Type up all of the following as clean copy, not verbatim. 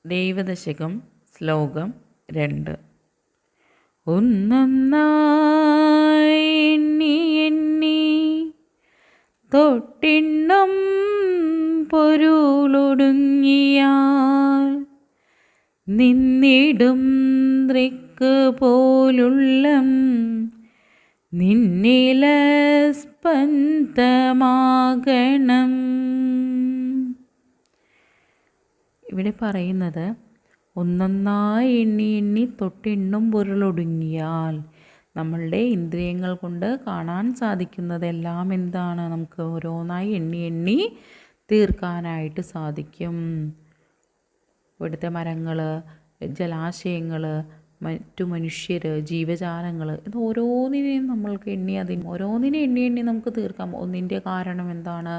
ദൈവദശകം ശ്ലോകം 2. ഒന്നൊന്നായി എണ്ണി എണ്ണി തൊട്ടിണ്ണം പൊരുളൊടുങ്ങിയാൽ നിന്നിടും ദൃക്ക് പോലുള്ളം നിന്നില സ്പന്ദമാകണം. ഇവിടെ പറയുന്നത് ഒന്നൊന്നായി എണ്ണി എണ്ണി തൊട്ടെണ്ണും പൊരുളൊടുങ്ങിയാൽ നമ്മളുടെ ഇന്ദ്രിയങ്ങൾ കൊണ്ട് കാണാൻ സാധിക്കുന്നതെല്ലാം എന്താണ്? നമുക്ക് ഓരോന്നായി എണ്ണി എണ്ണി തീർക്കാനായിട്ട് സാധിക്കും. ഇവിടുത്തെ മരങ്ങൾ, ജലാശയങ്ങൾ, മറ്റു മനുഷ്യർ, ജീവജാലങ്ങൾ, ഇത് ഓരോന്നിനെയും നമ്മൾക്ക് ഓരോന്നിനെ എണ്ണി എണ്ണി നമുക്ക് തീർക്കാം. ഒന്നിൻ്റെ കാരണം എന്താണ്,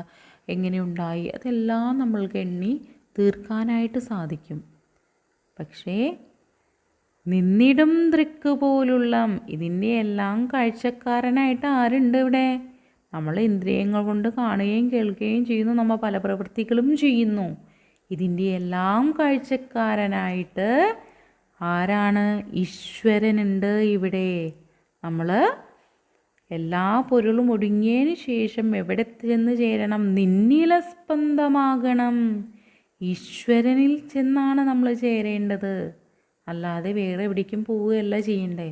എങ്ങനെ ഉണ്ടായി, അതെല്ലാം നമ്മൾക്ക് എണ്ണി തീർക്കാനായിട്ട് സാധിക്കും. പക്ഷേ നിന്നിടും ദൃക്ക് പോലുള്ള ഇതിൻ്റെ എല്ലാം കാഴ്ചക്കാരനായിട്ട് ആരുണ്ട് ഇവിടെ? നമ്മൾ ഇന്ദ്രിയങ്ങൾ കൊണ്ട് കാണുകയും കേൾക്കുകയും ചെയ്യുന്നു, നമ്മൾ പല പ്രവൃത്തികളും ചെയ്യുന്നു. ഇതിൻ്റെ എല്ലാം കാഴ്ചക്കാരനായിട്ട് ആരാണ്? ഈശ്വരനുണ്ട് ഇവിടെ. നമ്മൾ എല്ലാ പൊരുളും ഒടുങ്ങിയതിന് ശേഷം എവിടെ ചെന്ന് ചേരണം? നിന്നില സ്പന്ദമാകണം. ഈശ്വരനിൽ ചെന്നാണ് നമ്മൾ ചേരേണ്ടത്, അല്ലാതെ വേറെ എവിടേക്കും പോവുകയല്ല ചെയ്യണ്ടേ.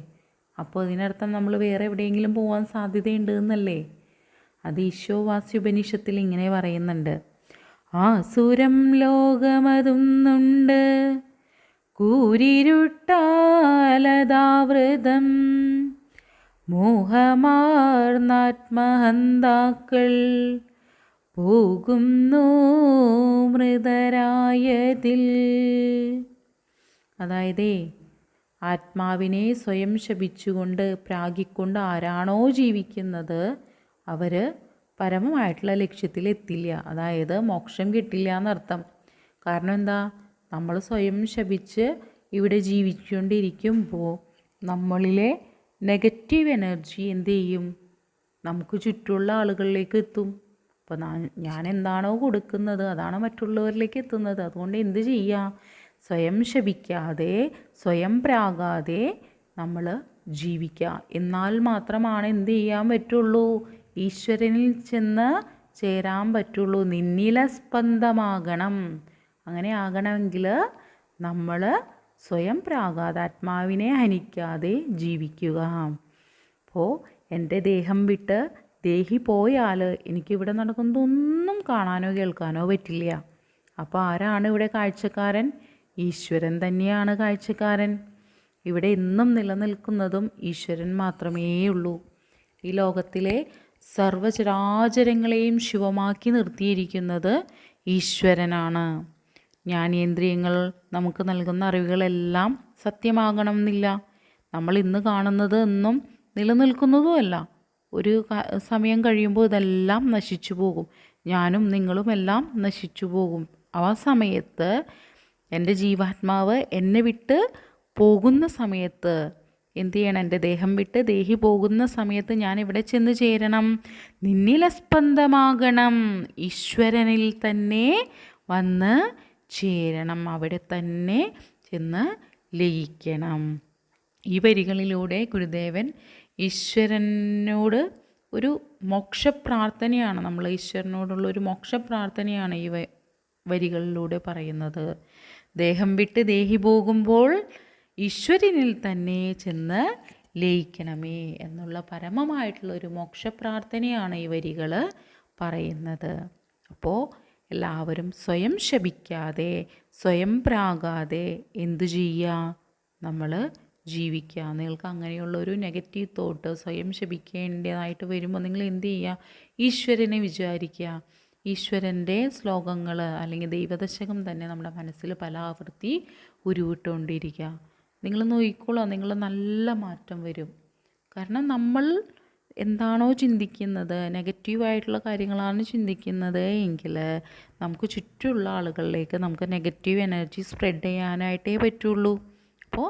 അപ്പോൾ അതിനർത്ഥം നമ്മൾ വേറെ എവിടെയെങ്കിലും പോകാൻ സാധ്യതയുണ്ട് എന്നല്ലേ? അത് ഈശോവാസ്യ ഉപനിഷത്തിൽ ഇങ്ങനെ പറയുന്നുണ്ട്: ആസുരം ലോകമതുന്നുണ്ട് കൂരിരുട്ടാലതാവൃതം മോഹമാർന്നാത്മഹന്താക്കൾ പോകുന്നു മൃതരായതിൽ. അതായത് ആത്മാവിനെ സ്വയം ശപിച്ചുകൊണ്ട് പ്രാഗിക്കൊണ്ട് ആരാണോ ജീവിക്കുന്നത് അവർ പരമമായിട്ടുള്ള ലക്ഷ്യത്തിലെത്തില്ല, അതായത് മോക്ഷം കിട്ടില്ല എന്നർത്ഥം. കാരണം എന്താ? നമ്മൾ സ്വയം ശപിച്ച് ഇവിടെ ജീവിച്ചുകൊണ്ടിരിക്കുമ്പോൾ നമ്മളിലെ നെഗറ്റീവ് എനർജി എന്ത് ചെയ്യും? നമുക്ക് ചുറ്റുമുള്ള ആളുകളിലേക്ക് എത്തും. അപ്പോൾ ഞാൻ എന്താണോ കൊടുക്കുന്നത് അതാണ് മറ്റുള്ളവരിലേക്ക് എത്തുന്നത്. അതുകൊണ്ട് എന്ത് ചെയ്യുക? സ്വയം ശപിക്കാതെ, സ്വയം പ്രാകാതെ നമ്മൾ ജീവിക്കുക. എന്നാൽ മാത്രമാണ് എന്ത് ചെയ്യാൻ പറ്റുള്ളൂ? ഈശ്വരനിൽ ചെന്ന് ചേരാൻ പറ്റുള്ളൂ. നിന്നില സ്പന്ദമാകണം. അങ്ങനെ ആകണമെങ്കിൽ നമ്മൾ സ്വയം പ്രാകാതെ, ആത്മാവിനെ ഹനിക്കാതെ ജീവിക്കുക. അപ്പോൾ എൻ്റെ ദേഹം വിട്ട് ദേഹി പോയാൽ എനിക്കിവിടെ നടക്കുന്നതൊന്നും കാണാനോ കേൾക്കാനോ പറ്റില്ല. അപ്പോൾ ആരാണ് ഇവിടെ കാഴ്ചക്കാരൻ? ഈശ്വരൻ തന്നെയാണ് കാഴ്ചക്കാരൻ. ഇവിടെ എന്നും നിലനിൽക്കുന്നതും ഈശ്വരൻ മാത്രമേ ഉള്ളൂ. ഈ ലോകത്തിലെ സർവചരാചരങ്ങളെയും ശിവമാക്കി നിർത്തിയിരിക്കുന്നത് ഈശ്വരനാണ്. ജ്ഞാനേന്ദ്രിയങ്ങൾ നമുക്ക് നൽകുന്ന അറിവുകളെല്ലാം സത്യമാകണം എന്നില്ല. നമ്മൾ ഇന്ന് കാണുന്നത് എന്നും നിലനിൽക്കുന്നതുമല്ല. ഒരു സമയം കഴിയുമ്പോൾ ഇതെല്ലാം നശിച്ചു പോകും. ഞാനും നിങ്ങളും എല്ലാം നശിച്ചു പോകും. ആ സമയത്ത് എൻ്റെ ജീവാത്മാവ് എന്നെ വിട്ട് പോകുന്ന സമയത്ത് എന്ത് ചെയ്യണം? എൻ്റെ ദേഹം വിട്ട് ദേഹി പോകുന്ന സമയത്ത് ഞാൻ എവിടെ ചെന്ന് ചേരണം? നിന്നില സ്പന്ദമാകണം. ഈശ്വരനിൽ തന്നെ വന്ന് ചേരണം. അവിടെ തന്നെ ചെന്ന് ലയിക്കണം. ഈ വരികളിലൂടെ ഗുരുദേവൻ ഈശ്വരനോട് ഒരു മോക്ഷപ്രാർത്ഥനയാണ്, നമ്മൾ ഈശ്വരനോടുള്ള ഒരു മോക്ഷപ്രാർത്ഥനയാണ് ഈ വരികളിലൂടെ പറയുന്നത്. ദേഹം വിട്ട് ദേഹി പോകുമ്പോൾ ഈശ്വരനിൽ തന്നെ ചെന്ന് ലയിക്കണമേ എന്നുള്ള പരമമായിട്ടുള്ള ഒരു മോക്ഷപ്രാർത്ഥനയാണ് ഈ വരികൾ പറയുന്നത്. അപ്പോൾ എല്ലാവരും സ്വയം ശപിക്കാതെ, സ്വയം പ്രാകാതെ എന്തു ചെയ്യുക? നമ്മൾ ജീവിക്കുക. നിങ്ങൾക്ക് അങ്ങനെയുള്ളൊരു നെഗറ്റീവ് തോട്ട് സ്വയം ശപിക്കേണ്ടതായിട്ട് വരുമ്പോൾ നിങ്ങൾ എന്ത് ചെയ്യുക? ഈശ്വരനെ വിചാരിക്കുക. ഈശ്വരൻ്റെ ശ്ലോകങ്ങൾ അല്ലെങ്കിൽ ദൈവദശകം തന്നെ നമ്മുടെ മനസ്സിൽ പല ആവൃത്തി ഉരുവിട്ടുകൊണ്ടിരിക്കുക. നിങ്ങൾ നോക്കിക്കോളൂ, നിങ്ങൾ നല്ല മാറ്റം വരും. കാരണം നമ്മൾ എന്താണോ ചിന്തിക്കുന്നത്, നെഗറ്റീവായിട്ടുള്ള കാര്യങ്ങളാണ് ചിന്തിക്കുന്നത് എങ്കിൽ നമുക്ക് ചുറ്റുമുള്ള ആളുകളിലേക്ക് നമുക്ക് നെഗറ്റീവ് എനർജി സ്പ്രെഡ് ചെയ്യാനായിട്ടേ പറ്റുള്ളൂ. അപ്പോൾ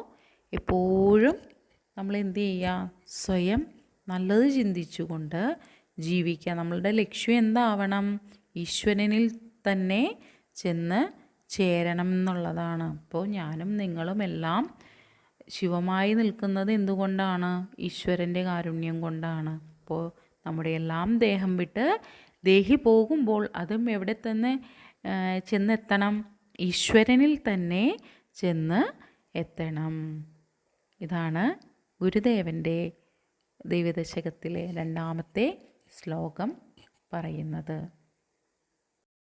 എപ്പോഴും നമ്മൾ എന്ത് ചെയ്യുക? സ്വയം നല്ലത് ചിന്തിച്ചുകൊണ്ട് ജീവിക്കുക. നമ്മളുടെ ലക്ഷ്യം എന്താവണം? ഈശ്വരനിൽ തന്നെ ചെന്ന് ചേരണം എന്നുള്ളതാണ്. അപ്പോൾ ഞാനും നിങ്ങളും എല്ലാം ശിവമായി നിൽക്കുന്നത് എന്തുകൊണ്ടാണ്? ഈശ്വരൻ്റെ കാരുണ്യം കൊണ്ടാണ്. അപ്പോൾ നമ്മുടെ എല്ലാം ദേഹം വിട്ട് ദേഹി പോകുമ്പോൾ അതും എവിടെ തന്നെ ചെന്നെത്തണം? ഈശ്വരനിൽ തന്നെ ചെന്ന് എത്തണം. ഇതാണ് ഗുരുദേവൻ്റെ ദൈവദശകത്തിലെ 2ാമത്തെ ശ്ലോകം പറയുന്നത്.